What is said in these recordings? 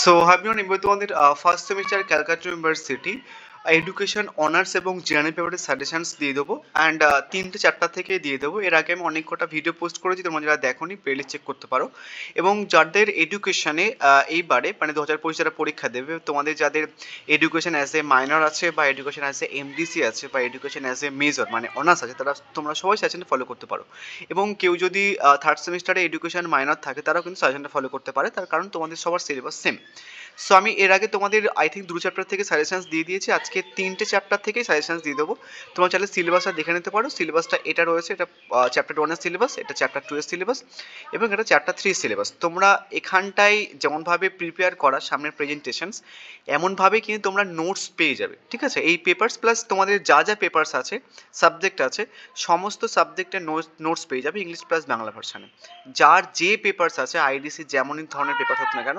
So হ্যাভিয়ন এবার তোমাদের first semester Calcutta university education honours এবং জেনারেল পেপারের সাজেশনস দিয়ে দেবো অ্যান্ড তিনটে চারটা থেকে দিয়ে দেবো। এর আগে আমি অনেক কটা ভিডিও পোস্ট করেছি, তোমরা যারা দেখোনি প্লেলিস্ট চেক করতে পারো। এবং যাদের এডুকেশনে এইবারে মানে 2025 যারা পরীক্ষা দেবে, তোমাদের যাদের এডুকেশন অ্যাজ এ মাইনর আছে বা এডুকেশন অ্যাজ এ এমডিসি আছে বা এডুকেশন অ্যাজ এ মেজর মানে অনার্স আছে, তারা তোমরা সবাই সাজেশনটা ফলো করতে পারো। এবং কেউ যদি থার্ড সেমিস্টারে এডুকেশন মাইনর থাকে তারাও কিন্তু সাজেশনটা ফলো করতে পারে, তার কারণ তোমাদের সবার সিলেবাস সেম। সো আমি এর আগে তোমাদের আই থিঙ্ক দুটো চ্যাপ্টার থেকে সাজেশনস দিয়ে দিয়েছি, আজকে তিনটে চ্যাপ্টার থেকেই সাজেশনস দিয়ে দেবো। তোমরা চাইলে সিলেবাসটা দেখে নিতে পারো। সিলেবাসটা এটা রয়েছে, এটা চ্যাপ্টার 1 এর সিলেবাস, এটা চ্যাপ্টার 2 এর সিলেবাস এবং এটা চ্যাপ্টার 3 সিলেবাস। তোমরা এখানটায় যেমনভাবে প্রিপেয়ার করা সামনের প্রেজেন্টেশনস, এমনভাবে কিন্তু তোমরা নোটস পেয়ে যাবে, ঠিক আছে? এই পেপারস প্লাস তোমাদের যা যা পেপারস আছে, সাবজেক্ট আছে, সমস্ত সাবজেক্টের নোটস পেয়ে যাবে ইংলিশ প্লাস বাংলা ভার্সানে। যার যে পেপারস আছে আইডিসি যেমনই ধরনের পেপার হোক না কেন,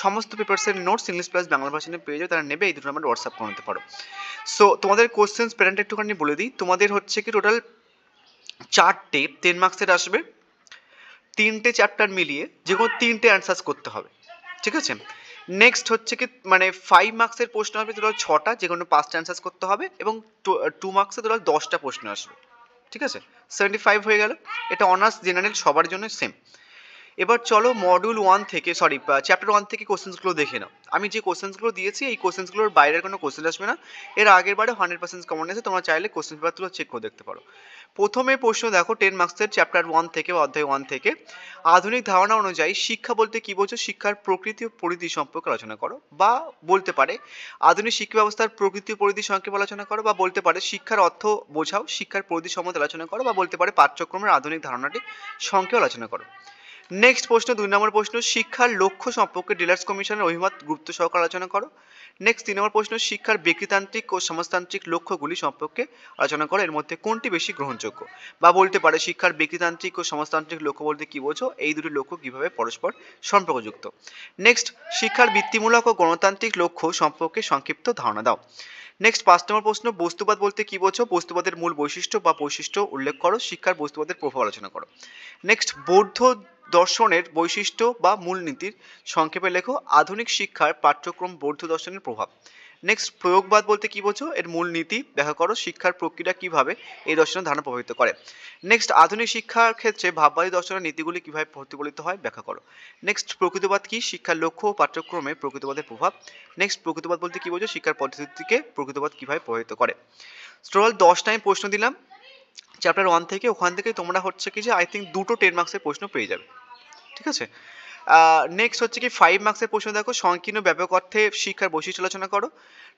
সমস্ত পেপারসের নোটস ইংলিশ প্লাস বাংলা ভার্সনে পেয়ে যাবে, তারা নেবে। এই দুটো নাম্বার হোয়াটসঅ্যাপ করে নিতে পারো। সো তোমাদের কোশ্চেন্স প্যাটার্নটা একটুখানি বলে দিই। তোমাদের হচ্ছে কি টোটাল 4টে 10 মার্কসের আসবে, 3টে চ্যাপ্টার মিলিয়ে যে কোনো 3টে অ্যান্সার্স করতে হবে, ঠিক আছে? নেক্সট হচ্ছে কি মানে 5 মার্কসের প্রশ্ন হবে টোটাল 6টা, যে কোনো 5টা অ্যান্সার্স করতে হবে এবং 2 মার্কসে টোটাল 10টা প্রশ্ন আসবে, ঠিক আছে? 75 হয়ে গেল। এটা অনার্স জেনারেল সবার জন্য সেম। এবার চলো মডিউল 1 থেকে চ্যাপ্টার 1 থেকে কোশ্চেন্সগুলো দেখে নাও। আমি যে কোশ্চেন্সগুলো দিয়েছি এই কোশ্চেন্সগুলোর বাইরের কোনো কোশ্চেন আসবে না। এর আগের বারে 100% কমন এসে, তোমরা চাইলে কোশ্চেন পেপারগুলো চেক করে দেখতে পারো। প্রথমে প্রশ্ন দেখো 10 মার্কসের চ্যাপ্টার 1 থেকে বা অধ্যায় 1 থেকে, আধুনিক ধারণা অনুযায়ী শিক্ষা বলতে কি বোঝো? শিক্ষার প্রকৃতি ও পরিধি সম্পর্কে আলোচনা করো, বা বলতে পারে আধুনিক শিক্ষা ব্যবস্থার প্রকৃতি ও পরিধি সংক্ষেপে আলোচনা করো, বা বলতে পারে শিক্ষার অর্থ বোঝাও, শিক্ষার পরিধি সম্বন্ধে আলোচনা করো, বা বলতে পারে পাঠ্যক্রমের আধুনিক ধারণাটি সংক্ষেপে আলোচনা করো। নেক্সট প্রশ্ন 2 নম্বর প্রশ্ন, শিক্ষার লক্ষ্য সম্পর্কে ডিলার্স কমিশনের অভিমত গুরুত্ব সহকারে আলোচনা করো। নেক্সট 3 নম্বর প্রশ্ন, শিক্ষার ব্যক্তিতান্ত্রিক ও সমাজতান্ত্রিক লক্ষ্যগুলি সম্পর্কে আলোচনা করো, এর মধ্যে কোনটি বেশি গ্রহণযোগ্য? বা বলতে পারে শিক্ষার ব্যক্তিতান্ত্রিক ও সমাজতান্ত্রিক লক্ষ্য বলতে কি বোঝো? এই দুটি লক্ষ্য কিভাবে পরস্পর সম্পর্কযুক্ত? নেক্সট, শিক্ষার বৃত্তিমূলক ও গণতান্ত্রিক লক্ষ্য সম্পর্কে সংক্ষিপ্ত ধারণা দাও। নেক্সট 5 নম্বর প্রশ্ন, বস্তুবাদ বলতে কি বোঝো? বস্তুবাদের মূল বৈশিষ্ট্য বা বৈশিষ্ট্য উল্লেখ করো, শিক্ষার বস্তুবাদের প্রভাব আলোচনা করো। নেক্সট, বৌদ্ধ দর্শনের বৈশিষ্ট্য বা মূলনীতির সংক্ষেপে লেখো, আধুনিক শিক্ষার পাঠ্যক্রম বৌদ্ধ দর্শনের প্রভাব। নেক্সট, প্রয়োগবাদ বলতে কি বোঝো? এর মূলনীতি ব্যাখ্যা করো, শিক্ষার প্রক্রিয়া কিভাবে এই দর্শনের ধারণা প্রভাবিত করে। নেক্সট, আধুনিক শিক্ষার ক্ষেত্রে ভাববাদী দর্শনের নীতিগুলি কিভাবে প্রতিফলিত হয় ব্যাখ্যা করো। নেক্সট, প্রকৃতবাদ কি? শিক্ষার লক্ষ্য ও পাঠ্যক্রমে প্রকৃতবাদের প্রভাব। নেক্সট, প্রকৃতবাদ বলতে কি বোঝো? শিক্ষার পদ্ধতিকে প্রকৃতবাদ কিভাবে প্রভাবিত করে। টোটাল 10টা আমি প্রশ্ন দিলাম চ্যাপ্টার 1 থেকে। ওখান থেকে তোমরা হচ্ছে কি যে আই থিঙ্ক 2টো 10 মার্কসের প্রশ্ন পেয়ে যাবে, ঠিক আছে? নেক্সট হচ্ছে কি 5 মার্কসের প্রশ্ন দেখো, সংকীর্ণ ব্যাপক অর্থে শিক্ষার বৈশিষ্ট্য আলোচনা করো।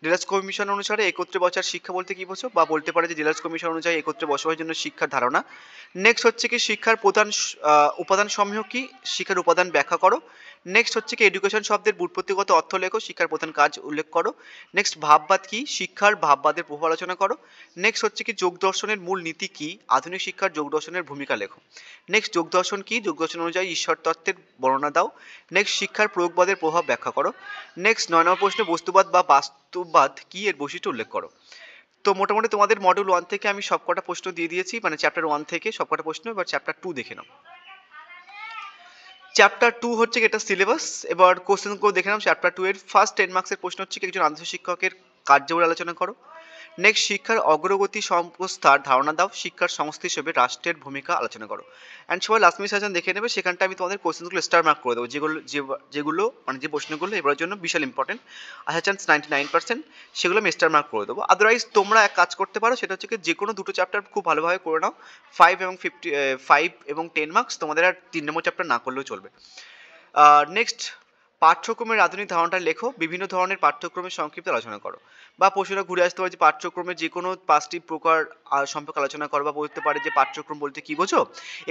ডিলার্স কমিশন অনুসারে একত্রে বসার শিক্ষা বলতে কি বোঝো? বা বলতে পারে যে ডিলার্স কমিশন অনুযায়ী একত্রে বসবাসের জন্য শিক্ষার ধারণা। নেক্সট হচ্ছে কি শিক্ষার প্রধান উপাদান সমূহ কি? শিক্ষার উপাদান ব্যাখ্যা করো। নেক্সট হচ্ছে কি এডুকেশন শব্দের ব্যুৎপত্তিগত অর্থ লেখো, শিক্ষার প্রধান কাজ উল্লেখ করো। নেক্সট, ভাববাদ কি? শিক্ষার ভাববাদের প্রভাব আলোচনা করো। নেক্সট হচ্ছে কি যোগ দর্শনের মূল নীতি কি? আধুনিক শিক্ষার যোগ দর্শনের ভূমিকা লেখো। নেক্সট, যোগ দর্শন কি? যোগ দর্শন অনুযায়ী ঈশ্বর তত্ত্বের বর্ণনা দাও। নেক্সট, শিক্ষার প্রয়োগবাদের প্রভাব ব্যাখ্যা করো। নেক্সট 9 নম্বর প্রশ্ন, বস্তুবাদ বা বাস্তববাদ কি? এর বৈশিষ্ট্য উল্লেখ করো। তো মোটামুটি তোমাদের মডিউল 1 থেকে আমি সবকটা প্রশ্ন দিয়ে দিয়েছি, মানে চ্যাপ্টার 1 থেকে সবকটা প্রশ্ন। এবার চ্যাপ্টার 2 দেখে নাও। চ্যাপ্টার 2 হচ্ছে এটা সিলেবাস। এবার কোশ্চেনগুলো দেখে নাও। চ্যাপ্টার 2 এর ফার্স্ট 10 মার্কসের প্রশ্ন হচ্ছে একজন আদর্শ শিক্ষকের কার্যাবলী আলোচনা করো। নেক্সট, শিক্ষার অগ্রগতি সংস্থার ধারণা দাও, শিক্ষার সংস্থা হিসেবে রাষ্ট্রের ভূমিকা আলোচনা করো। অ্যান্ড সবাই লাস্ট মিনিট সাজেশন দেখে নেবে, সেখানটা আমি তোমাদের কোশ্চেনগুলো স্টার মার্ক করে দেবো, যেগুলো মানে যে প্রশ্নগুলো এবার জন্য বিশাল ইম্পর্টেন্ট, আসা চান্স 99%, সেগুলো আমি স্টার মার্ক করে দেবো। আদারওয়াইজ তোমরা এক কাজ করতে পারো, সেটা হচ্ছে যে কোনো দুটো চ্যাপ্টার খুব ভালোভাবে করে নাও। 5 এবং 10 মার্কস তোমাদের আর 3 নম্বর চ্যাপ্টার না করলেও চলবে। নেক্সট, পাঠ্যক্রমের আধুনিক ধারণাটা লেখো, বিভিন্ন ধরনের পাঠ্যক্রমের সংক্ষিপ্ত আলোচনা করো। বা প্রশ্নটা ঘুরে আসতে পারে যে পাঠ্যক্রমের যে কোনো 5টি প্রকার সম্পর্কে আলোচনা করো, বা বলতে পারে যে পাঠ্যক্রম বলতে কি বোঝো?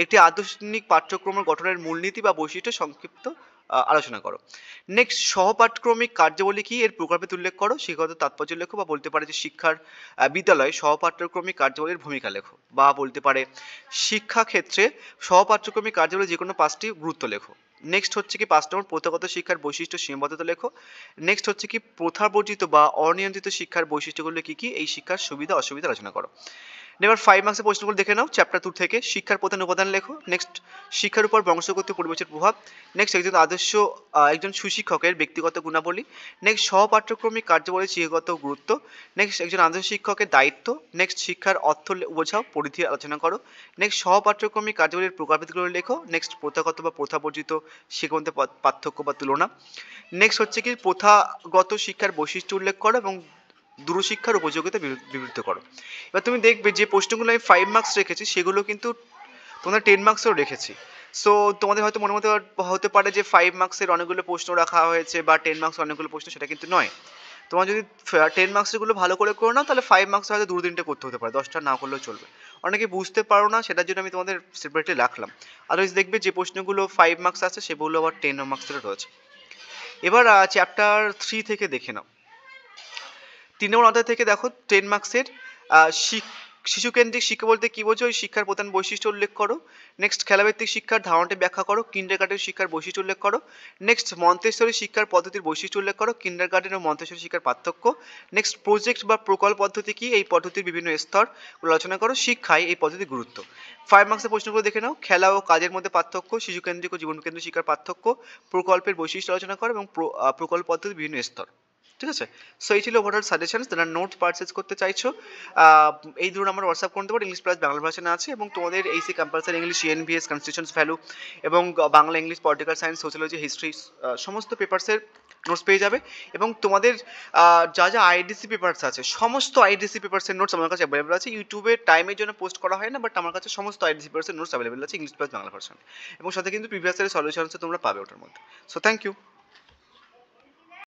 একটি আধুনিক পাঠ্যক্রমের গঠনের মূলনীতি বা বৈশিষ্ট্য সংক্ষিপ্ত আলোচনা করো। নেক্সট, সহপাঠক্রমিক কার্যাবলী কি? এর প্রকল্পে উল্লেখ করো, শিক্ষাগত তাৎপর্য লেখো। বা বলতে পারে যে শিক্ষার বিদ্যালয়ে সহপাঠ্যক্রমিক কার্যাবলীর ভূমিকা লেখো। বা বলতে পারে শিক্ষাক্ষেত্রে সহপাঠ্যক্রমিক কার্যাবলী যে কোনো 5টি গুরুত্ব লেখো। নেক্সট হচ্ছে কি 5 নম্বর, প্রথাগত শিক্ষার বৈশিষ্ট্য সীমাবদ্ধতা লেখো। নেক্সট হচ্ছে কি প্রথাবর্জিত বা অনিয়ন্ত্রিত শিক্ষার বৈশিষ্ট্যগুলো কি কি? এই শিক্ষার সুবিধা অসুবিধা আলোচনা করো। এবার 5 মার্কসের প্রশ্নগুলো দেখে নাও চ্যাপ্টার 2 থেকে। শিক্ষার প্রধান উপাদান লেখো। নেক্সট শিক্ষার উপর বংশগত পরিবেশের প্রভাব। নেক্সট একজন সুশিক্ষকের ব্যক্তিগত গুণাবলী। নেক্সট সহপাঠ্যক্রমিক কার্যাবলীর শিক্ষাগত গুরুত্ব। নেক্সট একজন আদর্শ শিক্ষকের দায়িত্ব। নেক্সট শিক্ষার অর্থ বোঝাও, পরিধি আলোচনা করো। নেক্সট সহপাঠ্যক্রমিক কার্যাবলীর প্রকারভেদগুলো লেখো। নেক্সট প্রথাগত বা প্রথাবর্জিত শিক্ষার মধ্যে পার্থক্য বা তুলনা। নেক্সট হচ্ছে কি প্রথাগত শিক্ষার বৈশিষ্ট্য উল্লেখ করো এবং দূরশিক্ষার উপযোগিতা বিবৃত করো। এবার তুমি দেখবে যে প্রশ্নগুলো আমি 5 মার্কস রেখেছি সেগুলো কিন্তু তোমাদের 10 মার্কসেও রেখেছি। সো তোমাদের হয়তো মনে হতে পারে যে 5 মার্কসের অনেকগুলো প্রশ্ন রাখা হয়েছে বা 10 মার্কস অনেকগুলো প্রশ্ন, সেটা কিন্তু নয়। তোমার যদি 10 মার্কসগুলো ভালো করে করো না তাহলে 5 মার্কস হয়তো 2-3টে করতে হতে পারে, 10টা না করলেও চলবে। অনেকে বুঝতে পারো না, সেটার জন্য আমি তোমাদের সেপারেটলি রাখলাম। আদারওয়াইজ দেখবে যে প্রশ্নগুলো 5 মার্কস আছে সেগুলো আবার 10 মার্কসের রয়েছে। এবার চ্যাপ্টার 3 থেকে দেখে নাও। 3 নম্বর অধ্যায় থেকে দেখো 10 মার্কসের শিশুকেন্দ্রিক শিক্ষা বলতে কি বোঝো, ওই শিক্ষার প্রধান বৈশিষ্ট্য উল্লেখ করো। নেক্সট খেলাভিত্তিক শিক্ষার ধারণাটি ব্যাখ্যা করো। কিন্ডারগার্টেন শিক্ষার বৈশিষ্ট্য উল্লেখ করো। নেক্সট মন্তেশ্বরী শিক্ষার পদ্ধতির বৈশিষ্ট্য উল্লেখ করো। কিন্ডারগার্টেন ও মন্তেশ্বরী শিক্ষার পার্থক্য। নেক্সট প্রজেক্ট বা প্রকল্প পদ্ধতি কি, এই পদ্ধতির বিভিন্ন স্তর আলোচনা করো। শিক্ষায় এই পদ্ধতির গুরুত্ব। 5 মার্কসের প্রশ্নগুলো দেখে নাও। খেলা ও কাজের মধ্যে পার্থক্য, শিশুকেন্দ্রিক ও জীবনকেন্দ্রিক শিক্ষার পার্থক্য, প্রকল্পের বৈশিষ্ট্য আলোচনা করো এবং প্রকল্প পদ্ধতির বিভিন্ন স্তর। ঠিক আছে, সো এই ছিল ওভারঅল সাজেশনস। যারা নোট পারচেজ করতে চাইছো এই ধরুন আমার হোয়াটসঅ্যাপ করতে পারো, ইংলিশ প্লাস বাংলা ভার্সনে আছে এবং তোমাদের এইসি compulsory English, NVS, constitutions value এবং Bangla, English, political science, sociology, history সমস্ত পেপারসের নোটস পেয়ে যাবে। এবং তোমাদের যা যা আইডিসি পেপারস আছে সমস্ত আইডিসি পেপারসের নোটস আমার কাছে অ্যাভেলেবল আছে। ইউটিউবে টাইমের জন্য পোস্ট করা হয় না, বাট আমার কাছে সমস্ত আইডিসি পেপারসের নোটস অ্যাভেলেবল আছে ইংলিশ প্লাস বাংলা ভার্সন, এবং সাথে কিন্তু প্রিভিয়াস ইয়ারের সলিউশনসও তোমরা পাবে ওটার মধ্যে। So thank you.